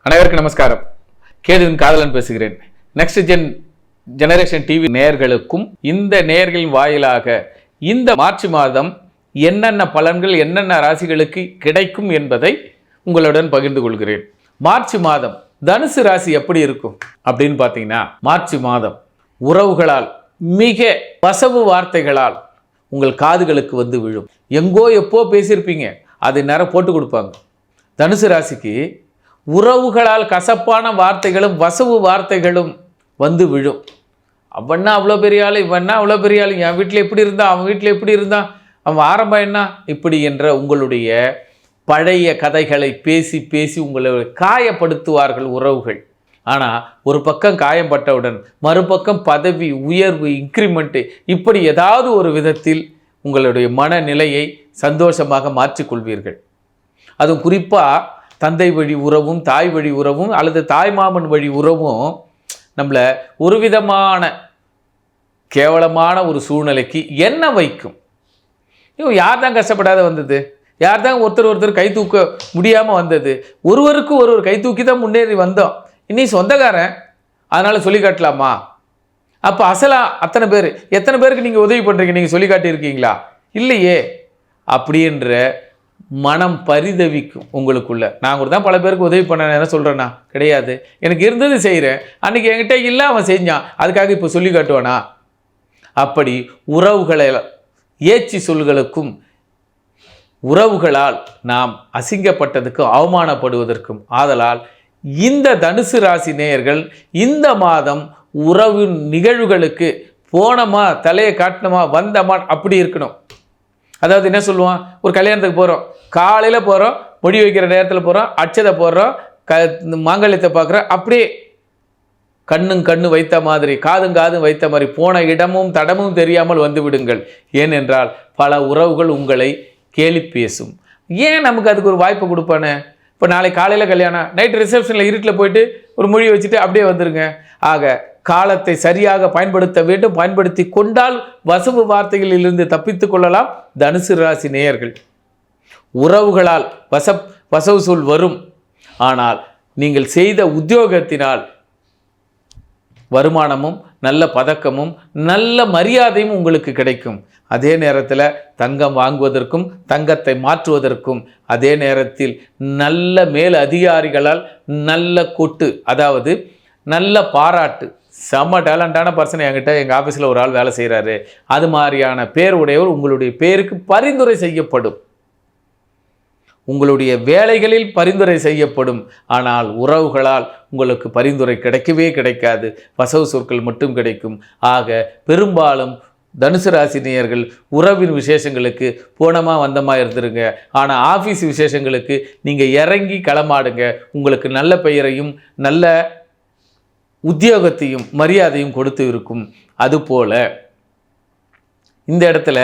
அனைவருக்கும் நமஸ்காரம். கேதுவின் காதலன் பேசுகிறேன். நெக்ஸ்ட் ஜெனரேஷன் டிவி நேயர்களுக்கும் இந்த நேயர்களின் வாயிலாக இந்த மார்ச் மாதம் என்னென்ன பலன்கள் என்னென்ன ராசிகளுக்கு கிடைக்கும் என்பதை உங்களுடன் பகிர்ந்து கொள்கிறேன். மார்ச் மாதம் தனுசு ராசி எப்படி இருக்கும் அப்படின்னு பார்த்தீங்கன்னா, மார்ச் மாதம் உறவுகளால் மிக வசவு வார்த்தைகளால் உங்கள் காதுகளுக்கு வந்து விழும். எங்கோ எப்போ பேசியிருப்பீங்க, அது நேரம் போட்டு கொடுப்பாங்க. தனுசு ராசிக்கு உறவுகளால் கசப்பான வார்த்தைகளும் வசவு வார்த்தைகளும் வந்து விழும். அவன்னா அவ்வளோ பெரிய ஆள், இவன்னா அவ்வளோ பெரிய ஆள், என் வீட்டில் எப்படி இருந்தான், அவன் வீட்டில் எப்படி இருந்தான், அவன் ஆரம்பம் என்ன, இப்படி என்ற உங்களுடைய பழைய கதைகளை பேசி பேசி உங்களை காயப்படுத்துவார்கள் உறவுகள். ஆனால் ஒரு பக்கம் காயப்பட்டவுடன் மறுபக்கம் பதவி உயர்வு இன்க்ரிமெண்ட்டு இப்படி ஏதாவது ஒரு விதத்தில் உங்களுடைய மனநிலையை சந்தோஷமாக மாற்றிக்கொள்வீர்கள். அதுவும் குறிப்பாக தந்தை வழி உறவும் தாய் வழி உறவும் அல்லது தாய் மாமன் வழி உறவும் நம்மளை ஒரு விதமான கேவலமான ஒரு சூழ்நிலைக்கு என்ன வைக்கும். யார் தான் கஷ்டப்படாத வந்தது, யார் தான் ஒருத்தர் கை தூக்க முடியாமல் வந்தது, ஒருவருக்கு ஒருவர் கை தூக்கி தான் முன்னேறி வந்தோம். இனி சொந்தக்காரன் அதனால் சொல்லி காட்டலாமா? அப்போ அசலா அத்தனை பேர், எத்தனை பேருக்கு நீங்கள் உதவி பண்ணுறீங்க, நீங்கள் சொல்லி காட்டியிருக்கீங்களா? இல்லையே. அப்படின்ற மனம் பரிதவிக்கும் உங்களுக்குள்ள. நான் கூட தான் பல பேருக்கு உதவி பண்ண என்ன சொல்கிறேன்னா, கிடையாது, எனக்கு இருந்தது செய்கிறேன், அன்றைக்கி என்கிட்ட இல்லை அவன் செஞ்சான், அதுக்காக இப்போ சொல்லி காட்டுவானா? அப்படி உறவுகளை ஏச்சி சொல்களுக்கும் உறவுகளால் நாம் அசிங்கப்பட்டதுக்கும் அவமானப்படுவதற்கும் ஆதலால் இந்த தனுசு ராசி நேயர்கள் இந்த மாதம் உறவு நிகழ்வுகளுக்கு போனோமா, தலையை காட்டினோமா, வந்தமா அப்படி இருக்கணும். அதாவது என்ன சொல்லுவான், ஒரு கல்யாணத்துக்கு போகிறோம், காலையில் போகிறோம், முடி வைக்கிற நேரத்தில் போகிறோம், அட்சதை போடுறோம், மாங்கல்யத்தை பார்க்குறோம், அப்படியே கண்ணு வைத்த மாதிரி காதும் வைத்த மாதிரி போன இடமும் தடமும் தெரியாமல் வந்து விடுங்கள். ஏனென்றால் பல உறவுகள் உங்களை கேலி பேசும். ஏன் நமக்கு அதுக்கு ஒரு வாய்ப்பு கொடுப்பானே? இப்போ நாளைக்கு காலையில் கல்யாணம், நைட்டு ரிசப்ஷனில் இருட்டில் போயிட்டு ஒரு மொழி வச்சுட்டு அப்படியே வந்துடுங்க. ஆக காலத்தை சரியாக பயன்படுத்த வேண்டும். பயன்படுத்தி கொண்டால் வசவு வார்த்தைகளிலிருந்து தப்பித்து கொள்ளலாம். தனுசு ராசி நேயர்கள் உறவுகளால் வசவு சொல் வரும். ஆனால் நீங்கள் செய்த உத்தியோகத்தினால் வருமானமும் நல்ல பதக்கமும் நல்ல மரியாதையும் உங்களுக்கு கிடைக்கும். அதே நேரத்தில் தங்கம் வாங்குவதற்கும் தங்கத்தை மாற்றுவதற்கும் அதே நேரத்தில் நல்ல மேல் அதிகாரிகளால் நல்ல கொட்டு, அதாவது நல்ல பாராட்டு, செம்ம டேலண்டான பர்சன் என்கிட்ட எங்கள் ஆஃபீஸில் ஒரு ஆள் வேலை செய்கிறாரு, அது மாதிரியான பேர் உடையவர் உங்களுடைய பேருக்கு பரிந்துரை செய்யப்படும். உங்களுடைய வேலைகளில் பரிந்துரை செய்யப்படும். ஆனால் உறவுகளால் உங்களுக்கு பரிந்துரை கிடைக்கவே கிடைக்காது. வசவு சொற்கள் மட்டும் கிடைக்கும். ஆக பெரும்பாலும் தனுசு ராசி நேயர்கள் உறவின் விசேஷங்களுக்கு போனமா வந்தமா இருந்துருங்க. ஆனால் ஆஃபீஸ் விசேஷங்களுக்கு நீங்கள் இறங்கி களமாடுங்க. உங்களுக்கு நல்ல பெயரையும் நல்ல உத்தியோகத்தையும் மரியாதையும் கொடுத்து இருக்கும். அதுபோல இந்த இடத்துல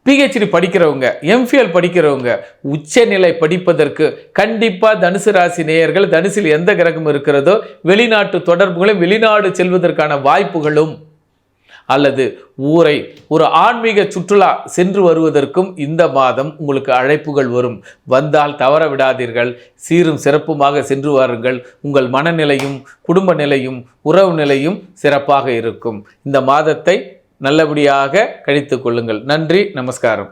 பிஹெச்டி படிக்கிறவங்க, எம்ஃபிஎல் படிக்கிறவங்க உச்சநிலை படிப்பதற்கு கண்டிப்பாக தனுசு ராசி நேயர்கள், தனுசில் எந்த கிரகம் இருக்கிறதோ வெளிநாட்டு தொடர்புகளும் வெளிநாடு செல்வதற்கான வாய்ப்புகளும் அல்லது ஊரை ஒரு ஆன்மீக சுற்றுலா சென்று வருவதற்கும் இந்த மாதம் உங்களுக்கு அழைப்புகள் வரும். வந்தால் தவற விடாதீர்கள். சீரும் சிறப்புமாக சென்று வாருங்கள். உங்கள் மனநிலையும் குடும்ப நிலையும் உறவு நிலையும் சிறப்பாக இருக்கும். இந்த மாதத்தை நல்லபடியாக கழித்துக் கொள்ளுங்கள். நன்றி, நமஸ்காரம்.